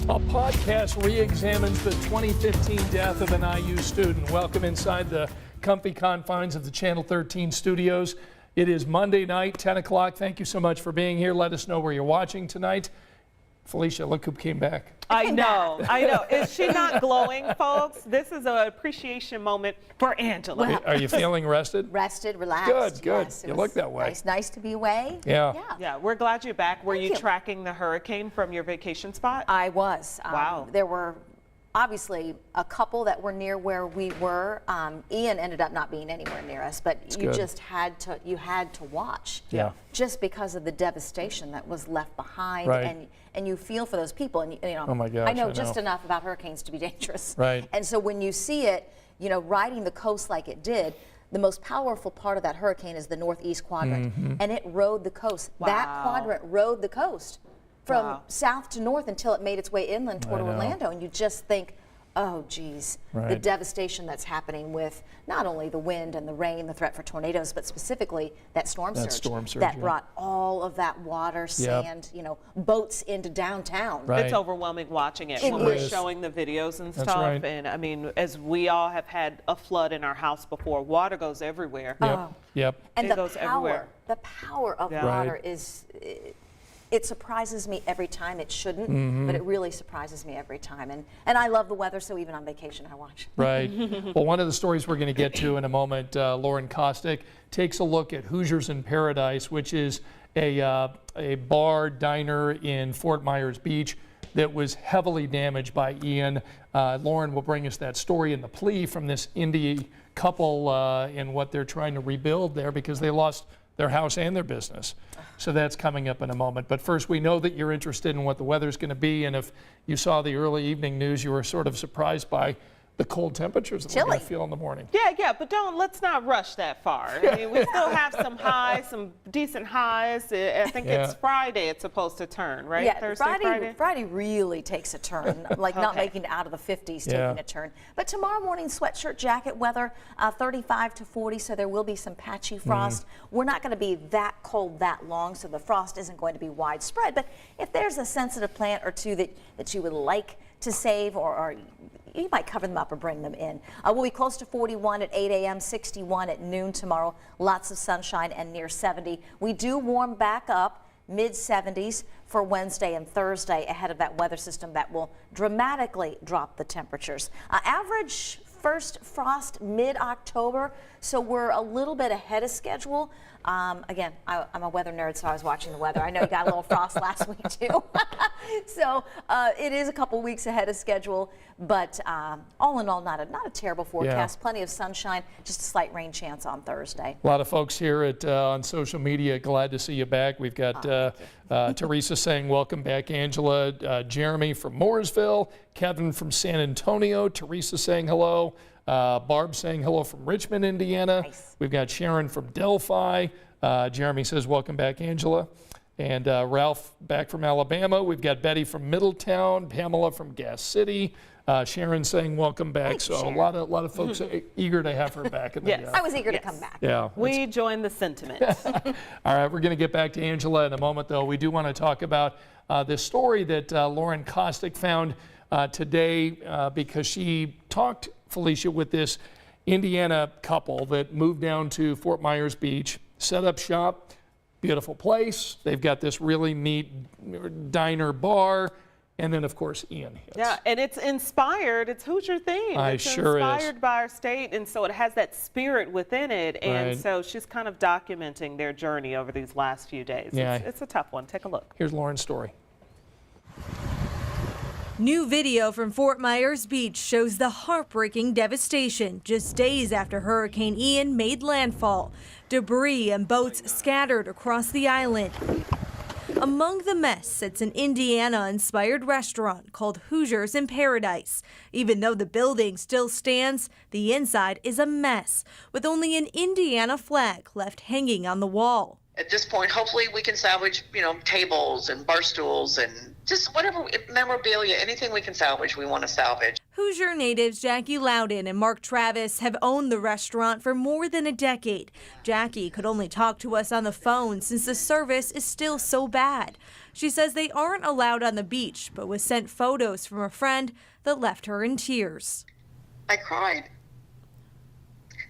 A podcast re-examines the 2015 death of an IU student. Welcome inside the comfy confines of the Channel 13 studios. It is Monday night, 10 o'clock. Thank you so much for being here. Let us know where you're watching tonight. Felicia, look who came back. I know. Is she not glowing, folks? This is an appreciation moment for Angela. Well, are you feeling rested? Rested, relaxed. Good. Yes, You look that way. Nice to be away. Yeah. We're glad you're back. Were Thank you you. tracking the hurricane from your vacation spot? I was. Wow. There were obviously a couple that were near where we were. Ian ended up not being anywhere near us, but you good. just had to watch. Yeah. Just because of the devastation that was left behind, Right. and you feel for those people, and you know. Oh my gosh, I know I just know. enough about hurricanes to be dangerous. Right. And so when you see it, you know, riding the coast like it did. The most powerful part of that hurricane is the northeast quadrant, and it rode the coast. Wow. That quadrant rode the coast from Wow. south to north until it made its way inland toward I know. Orlando, and you just think, oh geez, the Right. devastation that's happening with not only the wind and the rain, the threat for tornadoes, but specifically that storm surge that yeah. brought all of that water, sand, you know, boats into downtown. Right. It's overwhelming watching it It when we're is. showing the videos and That's stuff. right. And I mean, as we all have had a flood in our house before, water goes everywhere. Yep. And It goes everywhere. the power of Yeah. water Right. is. It surprises me every time. It shouldn't, but it really surprises me every time. And I love the weather, so even on vacation, I watch. Right. Well, one of the stories we're going to get to in a moment, Lauren Kostick takes a look at Hoosiers in Paradise, which is a bar diner in Fort Myers Beach that was heavily damaged by Ian. Lauren will bring us that story and the plea from this indie couple in what they're trying to rebuild there because they lost their house and their business. So that's coming up in a moment. But first, we know that you're interested in what the weather's going to be, and if you saw the early evening news, you were sort of surprised by the cold temperatures that we're going to Chilly. feel in the morning. Yeah, but let's not rush that far. I mean, we still have some highs, some decent highs. I think it's Friday it's supposed to turn, right? Yeah, Thursday, Friday really takes a turn, like not making it out of the 50s, Yeah. taking a turn. But tomorrow morning, sweatshirt, jacket weather, 35 to 40, so there will be some patchy frost. We're not going to be that cold that long, so the frost isn't going to be widespread. But if there's a sensitive plant or two that you would like to save, or you might cover them up or bring them in. We'll be close to 41 at 8 a.m., 61 at noon tomorrow. Lots of sunshine and near 70. We do warm back up, mid-70s for Wednesday and Thursday ahead of that weather system that will dramatically drop the temperatures. Average first frost mid-October, so we're a little bit ahead of schedule. Again, I'm a weather nerd, so I was watching the weather. I know you got a little frost last week too. So it is a couple weeks ahead of schedule, but all in all, not a terrible forecast. Plenty of sunshine, just a slight rain chance on Thursday. A lot of folks here on social media glad to see you back. We've got Teresa saying welcome back, Angela, Jeremy from Mooresville, Kevin from San Antonio, Teresa saying hello, Barb saying hello from Richmond, Indiana. Nice. We've got Sharon from Delphi. Jeremy says welcome back, Angela. And Ralph back from Alabama. We've got Betty from Middletown, Pamela from Gas City. Sharon saying welcome back. Thanks, so Sharon. a lot of folks eager to have her back. In the, Yes. I was eager to come back. yeah. We join the sentiment. All right, we're going to get back to Angela in a moment, though. We do want to talk about this story that Lauren Kostick found today because she talked, Felicia, with this Indiana couple that moved down to Fort Myers Beach, set up shop, beautiful place. They've got this really neat diner bar. And then, of course, Ian hits. Yeah, and it's inspired. It's Hoosier themed. It's Sure is. inspired by our state, and so it has that spirit within it. And Right. so she's kind of documenting their journey over these last few days. Yeah. It's a tough one. Take a look. Here's Lauren's story. New video from Fort Myers Beach shows the heartbreaking devastation just days after Hurricane Ian made landfall. Debris and boats scattered across the island. Among the mess sits an Indiana-inspired restaurant called Hoosiers in Paradise. Even though the building still stands, the inside is a mess, with only an Indiana flag left hanging on the wall. At this point, hopefully we can salvage, tables and bar stools and just whatever memorabilia, anything we can salvage, we want to salvage. Hoosier natives Jackie Loudon and Mark Travis have owned the restaurant for more than a decade. Jackie could only talk to us on the phone since the service is still so bad. She says they aren't allowed on the beach, but was sent photos from a friend that left her in tears. I cried.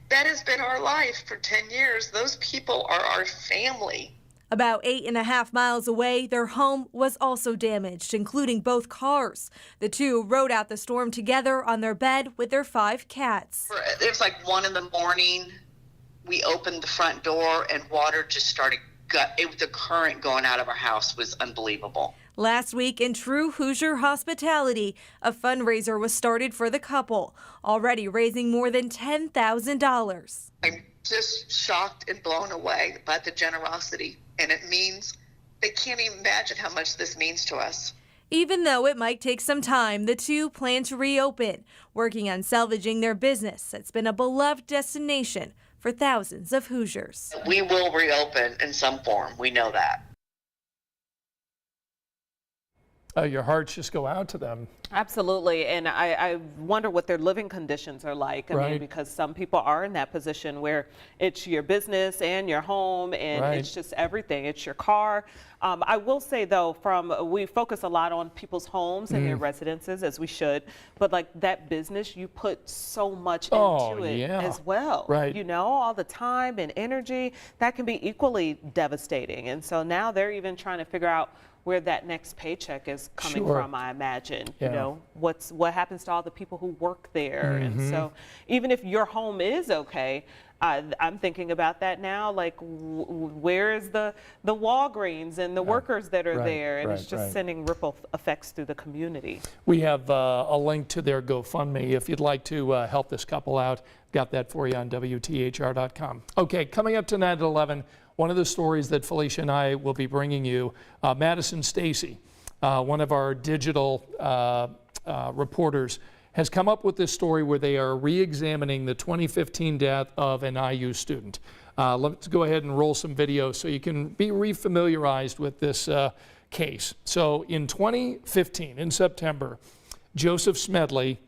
That has been our life for 10 years. Those people are our family. About 8.5 miles away, their home was also damaged, including both cars. The two rode out the storm together on their bed with their 5 cats. It was like 1 a.m. We opened the front door and water just started. The current going out of our house was unbelievable. Last week, in true Hoosier hospitality, a fundraiser was started for the couple, already raising more than $10,000. I'm just shocked and blown away by the generosity, and it means they can't even imagine how much this means to us. Even though it might take some time, the two plan to reopen, working on salvaging their business that's been a beloved destination for thousands of Hoosiers. We will reopen in some form. We know that. Your hearts just go out to them. Absolutely, and I wonder what their living conditions are like. I mean, Right. because some people are in that position where it's your business and your home, and Right. it's just everything. It's your car. I will say though, we focus a lot on people's homes and their residences, as we should, but like that business, you put so much into it yeah. as well. Right. You know, all the time and energy that can be equally devastating. And so now they're even trying to figure out where that next paycheck is coming Sure. from, I imagine. Yeah. You know, what happens to all the people who work there. And so even if your home is okay, I'm thinking about that now, like where is the Walgreens and the workers that are Right, there, and it's right, just right. sending ripple effects through the community. We have a link to their GoFundMe if you'd like to help this couple out. Got that for you on WTHR.com. Okay, coming up tonight at 11, one of the stories that Felicia and I will be bringing you, Madison Stacy, one of our digital reporters, has come up with this story where they are re-examining the 2015 death of an IU student. Let's go ahead and roll some video so you can be re-familiarized with this case. So in 2015, in September, Joseph Smedley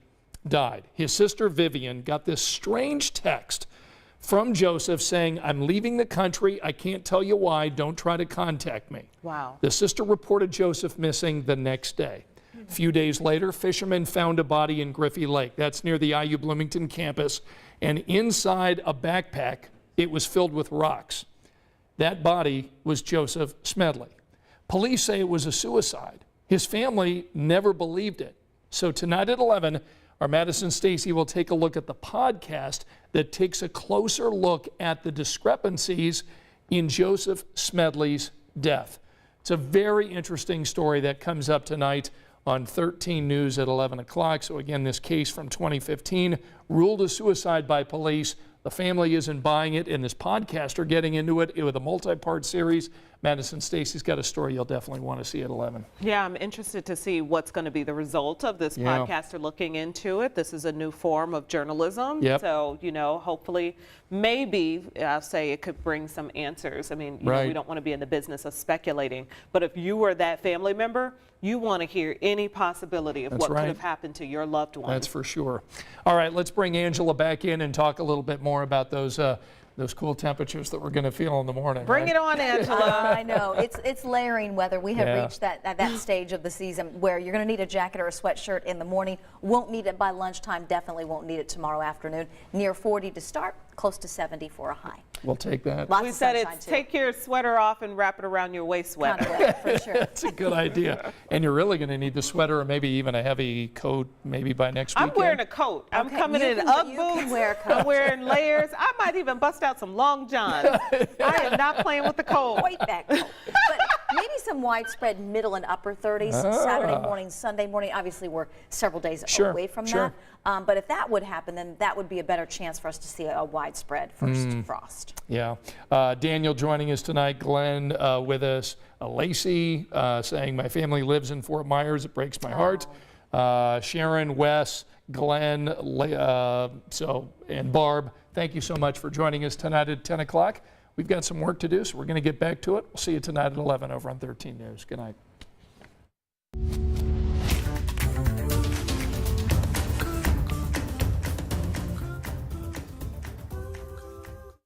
died. His sister Vivian got this strange text from Joseph saying, "I'm leaving the country. I can't tell you why. Don't try to contact me." Wow. The sister reported Joseph missing the next day. A few days later, fishermen found a body in Griffey Lake. That's near the IU Bloomington campus. And inside a backpack, it was filled with rocks. That body was Joseph Smedley. Police say it was a suicide. His family never believed it. So tonight at 11, our Madison Stacy will take a look at the podcast that takes a closer look at the discrepancies in Joseph Smedley's death. It's a very interesting story that comes up tonight on 13 News at 11 o'clock. So again, this case from 2015 ruled a suicide by police. The family isn't buying it, and this podcast are getting into it with a multi-part series. Madison Stacy's got a story you'll definitely want to see at 11. Yeah, I'm interested to see what's going to be the result of this Yeah. podcaster looking into it. This is a new form of journalism. Yep. So, you know, hopefully, maybe I'll say it could bring some answers. I mean, you know, Right. we don't want to be in the business of speculating, but if you were that family member, you want to hear any possibility of That's what right. could have happened to your loved one. That's for sure. All right, let's bring Angela back in and talk a little bit more about those cool temperatures that we're going to feel in the morning. Bring right? it on, Angela. I know. It's layering weather. We have Yeah. reached that stage of the season where you're going to need a jacket or a sweatshirt in the morning. Won't need it by lunchtime. Definitely won't need it tomorrow afternoon. Near 40 to start, close to 70 for a high. We'll take that. Lots We of said sunshine, it's too. take your sweater off and wrap it around your waist sweater. Kind of wet, for sure. That's a good idea. And you're really going to need the sweater or maybe even a heavy coat maybe by next I'm weekend. wearing a coat. I'm Okay, coming you in can- Ugg you can boots. wear a coat. I'm wearing layers. I might even bust out some long johns. I am not playing with the cold. Quite that cold. But maybe some widespread middle and upper 30s Saturday morning, Sunday morning. Obviously, we're several days Sure, away from sure. that. But if that would happen, then that would be a better chance for us to see a widespread first frost. Yeah. Daniel joining us tonight, Glenn with us, Lacey saying, "My family lives in Fort Myers. It breaks my heart." Sharon, Wes, Glenn, and Barb, thank you so much for joining us tonight at 10 o'clock. We've got some work to do, so we're going to get back to it. We'll see you tonight at 11 over on 13 News. Good night.